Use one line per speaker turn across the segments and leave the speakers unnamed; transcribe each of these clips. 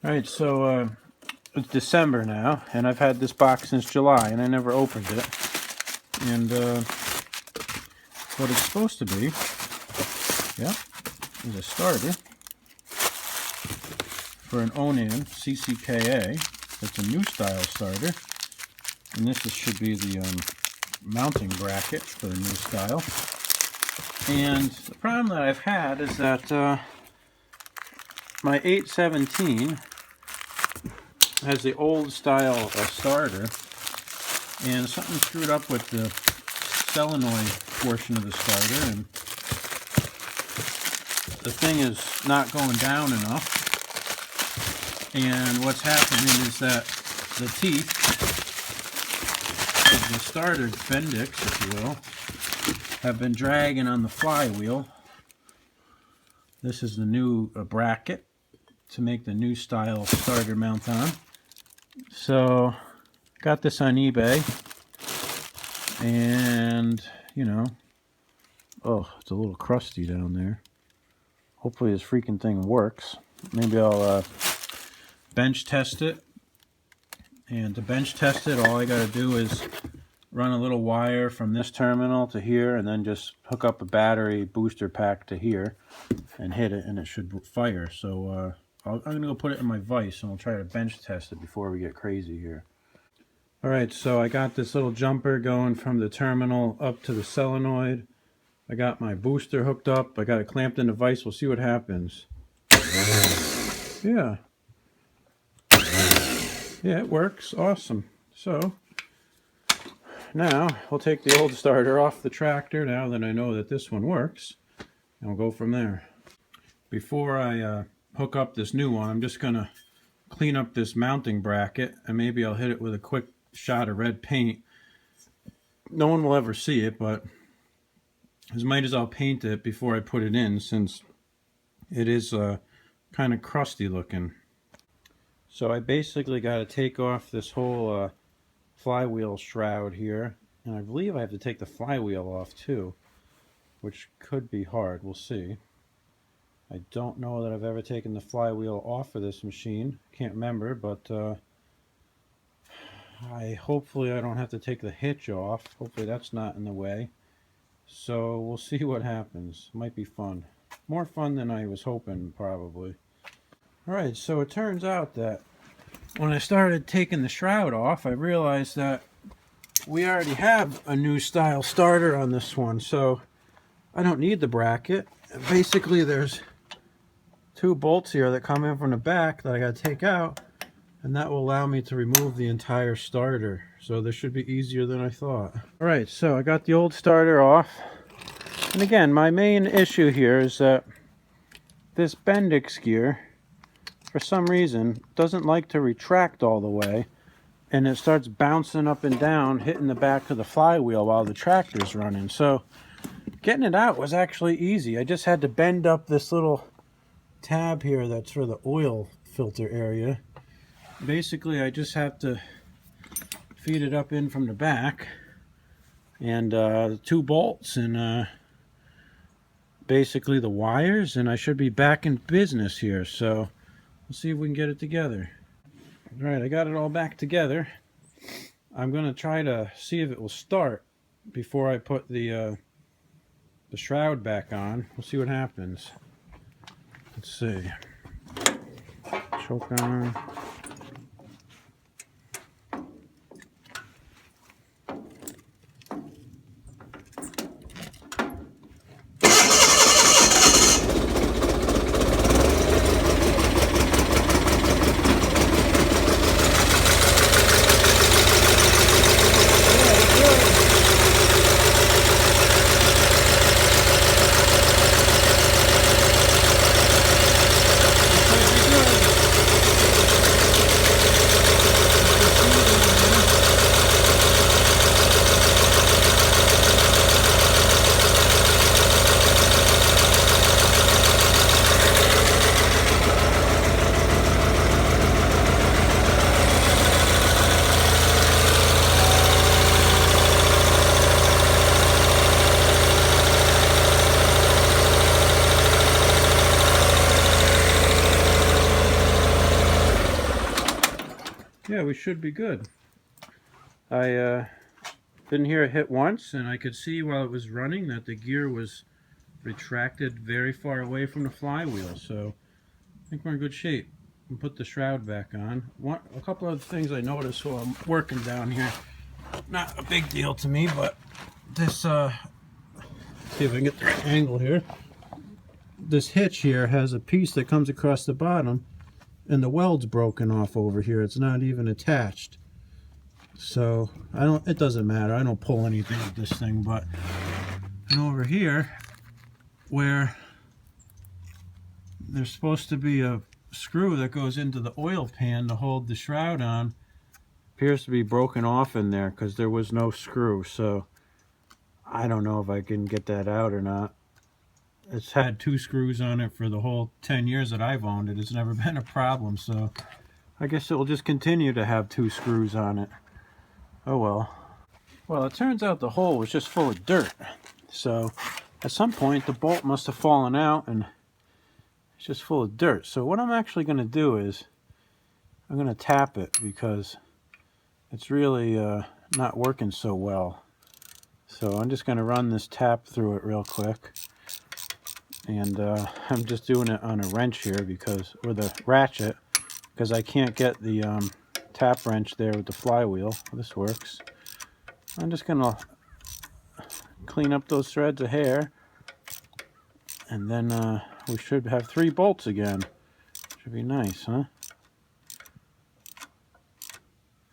Alright, so it's December now, and I've had this box since July, and I never opened it. And what it's supposed to be, yeah, is a starter for an Onan CCKA. It's a new style starter, and this should be the mounting bracket for the new style. And the problem that I've had is that my 817 has the old style starter, and something screwed up with the solenoid portion of the starter, and the thing is not going down enough. And what's happening is that the teeth of the starter Bendix, if you will, have been dragging on the flywheel. This is the new bracket to make the new style starter mount on. So got this on eBay, and you know, oh, it's a little crusty down there. Hopefully this freaking thing works. Maybe I'll bench test it. And to bench test it, all I gotta do is run a little wire from this terminal to here, and then just hook up a battery booster pack to here and hit it, and it should fire. So I'm gonna go put it in my vise, and we'll try to bench test it before we get crazy here. Alright, so I got this little jumper going from the terminal up to the solenoid. I got my booster hooked up. I got it clamped in the vise. We'll see what happens. Yeah. Yeah, it works. Awesome. So now we'll take the old starter off the tractor now that I know that this one works, and we'll go from there. Before I hook up this new one, I'm just going to clean up this mounting bracket, and maybe I'll hit it with a quick shot of red paint. No one will ever see it, but I might as well paint it before I put it in, since it is kind of crusty looking. So I basically got to take off this whole flywheel shroud here, and I believe I have to take the flywheel off too, which could be hard. We'll see. I don't know that I've ever taken the flywheel off of this machine. Can't remember, but hopefully I don't have to take the hitch off. Hopefully that's not in the way. So we'll see what happens. Might be fun. More fun than I was hoping, probably. Alright, so it turns out that when I started taking the shroud off, I realized that we already have a new style starter on this one, so I don't need the bracket. Basically, there's two bolts here that come in from the back that I got to take out, and that will allow me to remove the entire starter. So this should be easier than I thought. Alright, so I got the old starter off. And again, my main issue here is that this Bendix gear, for some reason, doesn't like to retract all the way, and it starts bouncing up and down, hitting the back of the flywheel while the tractor's running. So getting it out was actually easy. I just had to bend up this little tab here that's for the oil filter area. Basically, I just have to feed it up in from the back, and the two bolts, and basically the wires, and I should be back in business here. So we'll see if we can get it together. Alright, I got it all back together. I'm going to try to see if it will start before I put the shroud back on. We'll see what happens. Let's see. Choke on. Yeah, we should be good. I didn't hear it hit once, and I could see while it was running that the gear was retracted very far away from the flywheel, so I think we're in good shape. And put the shroud back on. A couple of things I noticed while I'm working down here. Not a big deal to me, but this, see if I can get the angle here. This hitch here has a piece that comes across the bottom, and the weld's broken off over here. It's not even attached. So it doesn't matter. I don't pull anything with this thing, but and over here where there's supposed to be a screw that goes into the oil pan to hold the shroud on, appears to be broken off in there because there was no screw. So I don't know if I can get that out or not. It's had 2 screws on it for the whole 10 years that I've owned it. It's never been a problem, so I guess it will just continue to have 2 screws on it. Oh well. Well, it turns out the hole was just full of dirt. So at some point the bolt must have fallen out and it's just full of dirt. So what I'm actually going to do is I'm going to tap it because it's really not working so well. So I'm just going to run this tap through it real quick. And I'm just doing it on a wrench here because, with a ratchet, because I can't get the tap wrench there with the flywheel. This works. I'm just gonna clean up those threads of hair, and then we should have 3 bolts again. Should be nice, huh?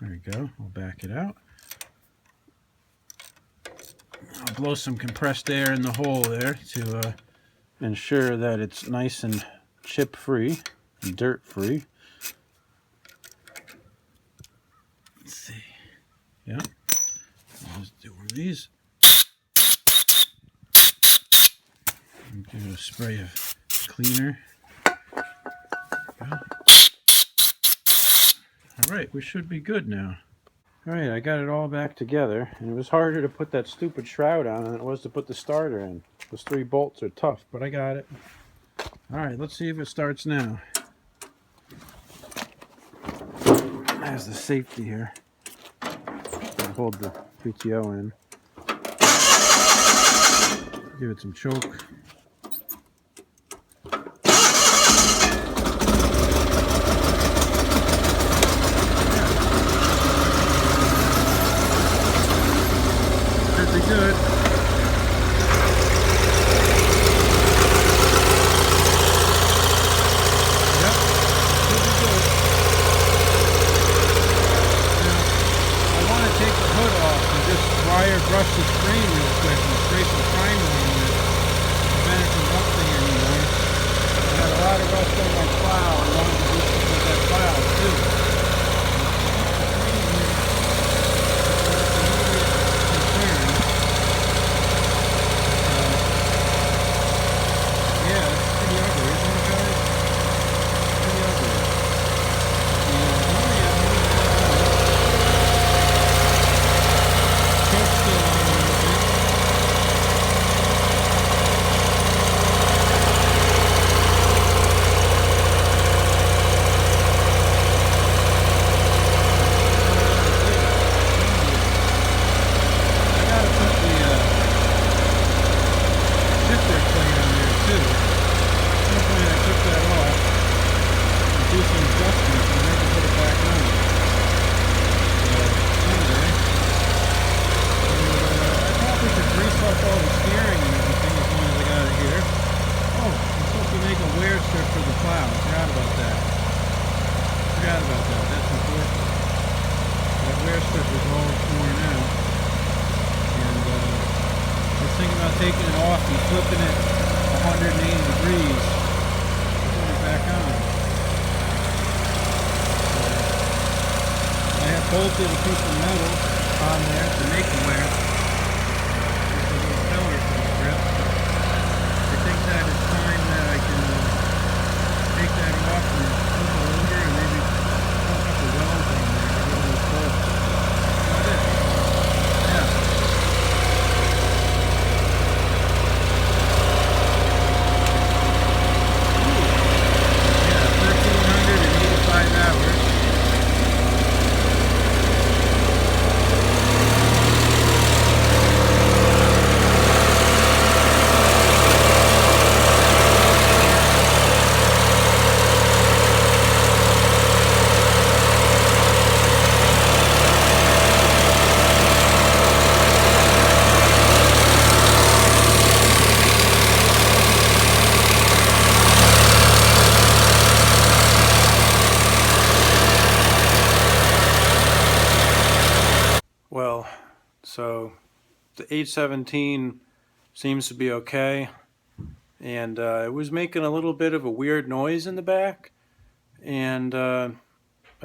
There we go. We'll back it out. I'll blow some compressed air in the hole there to ensure that it's nice and chip free and dirt free. Let's see. Yeah. I'll just do one of these. And give it a spray of cleaner. Alright, we should be good now. Alright, I got it all back together, and it was harder to put that stupid shroud on than it was to put the starter in. Those 3 bolts are tough, but I got it. Alright, let's see if it starts now. There's the safety here. I'll hold the PTO in. Give it some choke. Should be good. Brush the screen real quick and spray some primer on it to prevent it from rusting anymore. I had a lot of rust on my plow. I wanted to do something with that plow too. Yeah, it's pretty ugly, isn't it, guys? Pretty ugly. Taking it off and flipping it 180 degrees and putting it back on. I have bolted a piece of metal on there to make it wear. Just a little filler for the strip. I think that it's time that I can take that off and flip it over and maybe put a couple welds on there to get those bolts. That's about it. Yeah. So the 817 seems to be okay, and it was making a little bit of a weird noise in the back, and I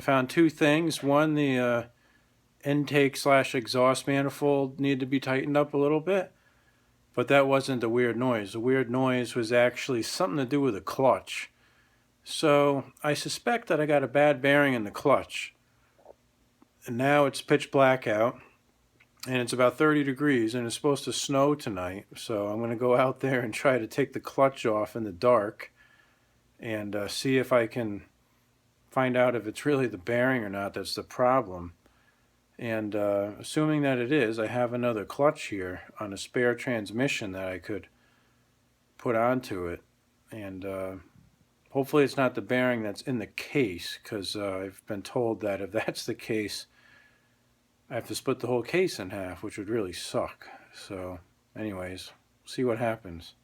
found two things. One, the intake / exhaust manifold needed to be tightened up a little bit, but that wasn't the weird noise. The weird noise was actually something to do with the clutch. So I suspect that I got a bad bearing in the clutch. And now it's pitch black out, and it's about 30 degrees, and it's supposed to snow tonight. So I'm going to go out there and try to take the clutch off in the dark and see if I can find out if it's really the bearing or not that's the problem. And assuming that it is, I have another clutch here on a spare transmission that I could put onto it. And hopefully it's not the bearing that's in the case, because I've been told that if that's the case, I have to split the whole case in half, which would really suck. So anyways, see what happens.